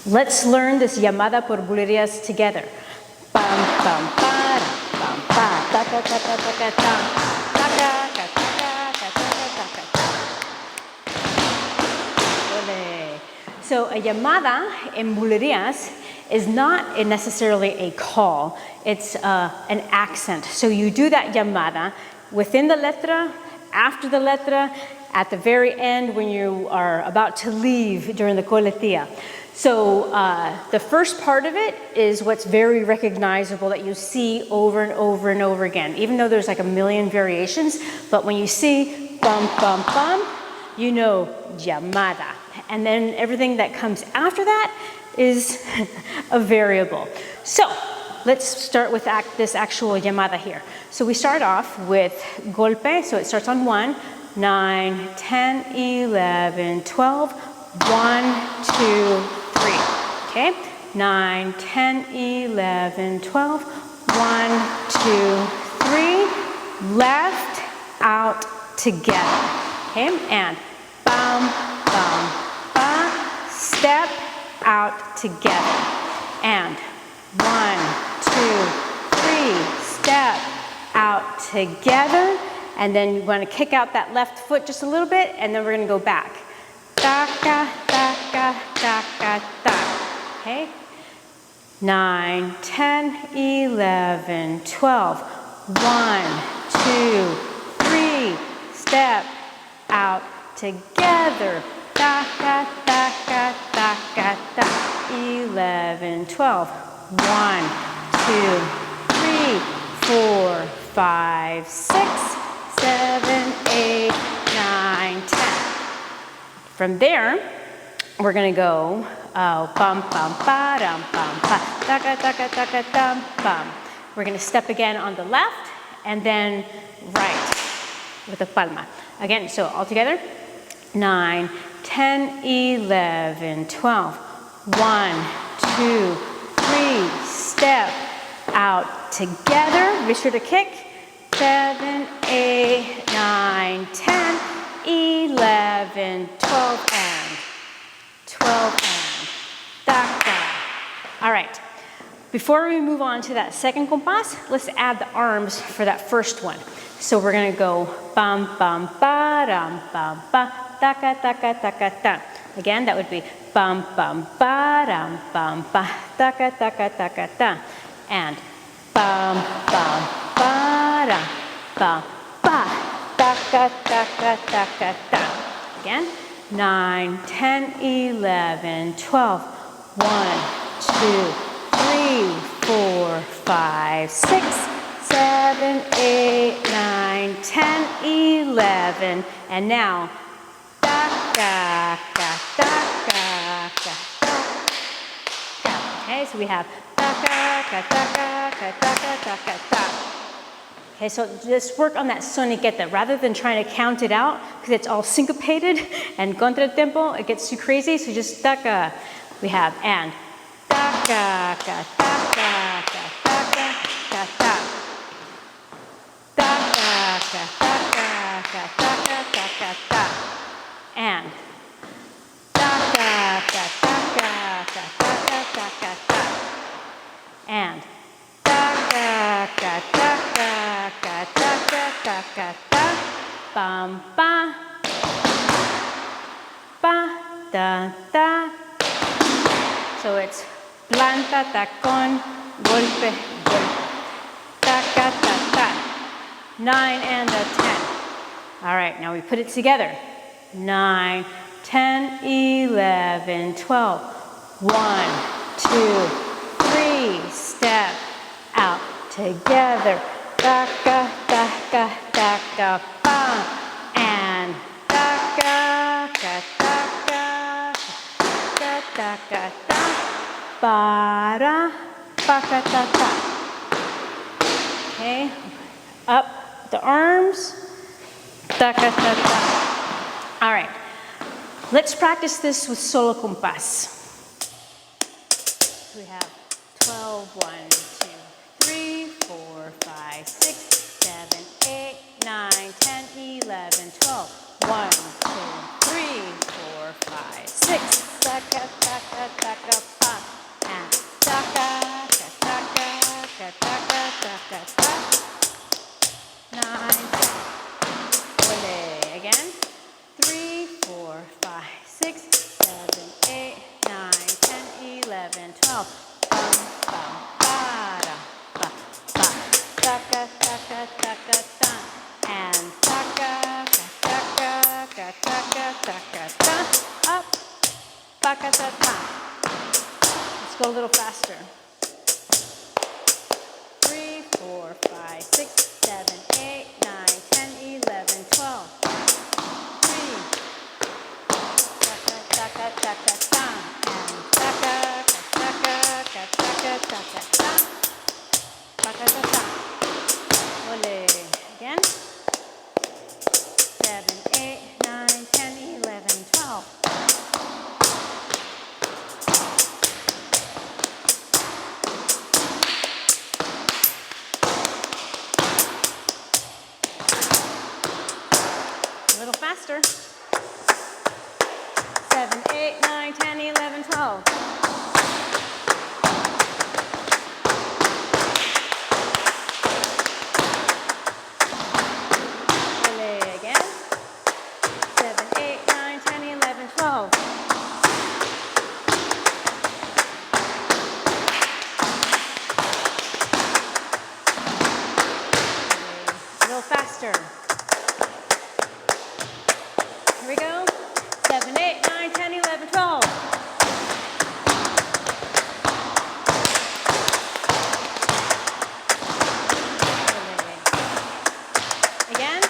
Let's learn this llamada por Bulerías together. Bam, bam, ba, bam, ba, ta, ta, ta, ta, ta, ta, ta, ta, ta, ta, ta, ta, ta, ta. So a llamada in Bulerías is not necessarily a call, it's an accent. So you do that llamada within the letra, after the letra, at the very end when you are about to leave during the coletilla. So the first part of it is what's very recognizable that you see over and over and over again, even though there's like a million variations, but when you see bum, bum, bum, you know llamada. And then everything that comes after that is a variable. So let's start with this actual llamada here. So we start off with golpe, so it starts on 1, 9, 10, 11, 12, 1, 2, 3. Okay? 9, 10, 11, 12, 1, 2, 3. Left, out, together. Okay? And bum, bum, ba. Step, out, together. And 1, 2, 3. Step, out, together. And then you want to kick out that left foot just a little bit, and then we're going to go back. Da-ka, da-ka, da-ka, da. Okay? 9, 10, 11, 12. 1, 2, 3. Step out together. Da-ka, da-ka, da-ka, da. 11, 12. 1, 2, 3, 4, 5, 6. 7, 8, 9, 10. From there, we're going to go bum, bum, ba, dum, bum, ba, taka, taka, taka, dum, bum. We're going to step again on the left and then right with the palma. Again, so all together. 9, 10, 11, 12. 1, 2, 3. Step out together. Be sure to kick. 7, 8, 9, 10, 11, 12, and 12, and da-da. All right. Before we move on to that second compás, let's add the arms for that first one. So we're going to go bum, bum, ba, dum, bum, ba, taka, taka, taka, ta. Again, that would be bum, bum, ba, dum, bum, ba, taka, taka, taka, ta. And bum, bum, ba, da, ba, ba, da, ka, da, ka, da, ka, da. Again, 9, 10, 11, 12, 1, 2, 3, 4, 5, 6, 7, 8, 9, 10, 11, and now, da, ka, ka, da, ka, ka, da, ka. Okay, so we have da, ka, ka, da, ka, ka, da, ka, da, ka, da. Okay, so just work on that soniqueta rather than trying to count it out because it's all syncopated and contratempo, it gets too crazy, so just da-ka. We have and da-ka, ka, da-ka, ka, da-ka, ka, da. Da-ka, ka, da-ka, ka, da-ka, ka, ka, da. And da-ka, ka, da-ka, ka, da-ka, ka, ka, da. And da-ka, ka, da-ka, ka, da-ka, ka, ka, da. Bum, ba. Ba, da, da. So it's planta, tacón, golpe, golpe. Ta, ka, ta, ta. 9 and a 10. All right, now we put it together. 9, 10, 11, 12. 1, 2, 3. Step out together. Da, ka, da, ka, da, ka, ba. And da, ka, ka, da, ka, da, da, ka, da. Para, pa, ka, ta, ta. Okay, up the arms. Da, ka, ta, ta. All right, let's practice this with solo compás. We have 12, 1, 2, 3, 4, 5, 6, 7, 8, 9, 10, 11, 12. 1, 2, 3, 4, 5, 6. Da, ka, da, ka, da, ka. 11, 12. Bum, bum, ba-da, ba, ba. Taka, taka, taka, ta. And taka, taka, taka, taka, taka, ta. Up, baka, ta, ta. Let's go a little faster. 3, 4, 5, 6, 7, 8, 9, 10, 11, 12. 3. Taka, taka, taka, ta. And taka, taka, taka, taka, ta. Baka, ta, ta. Ole. Again. 7, 8, 9, 10, 11, 12. A little faster. 7, 8, 9, 10, 11, 12. Again. 7, 8, 9, 10, 11, 12. A little faster. Here we go. 7, 8, 9, 10, 11, 12. Again.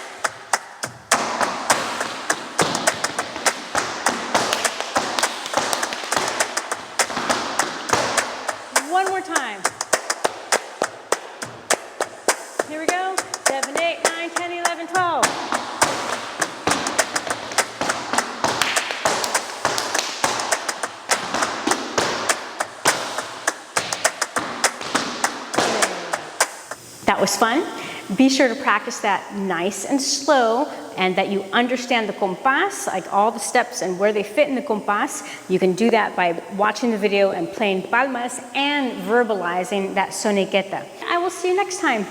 One more time. Here we go. 7, 8, 9, 10, 11, 12. That was fun. Be sure to practice that nice and slow and that you understand the compás, like all the steps and where they fit in the compás. You can do that by watching the video and playing palmas and verbalizing that sonequeta. I will see you next time.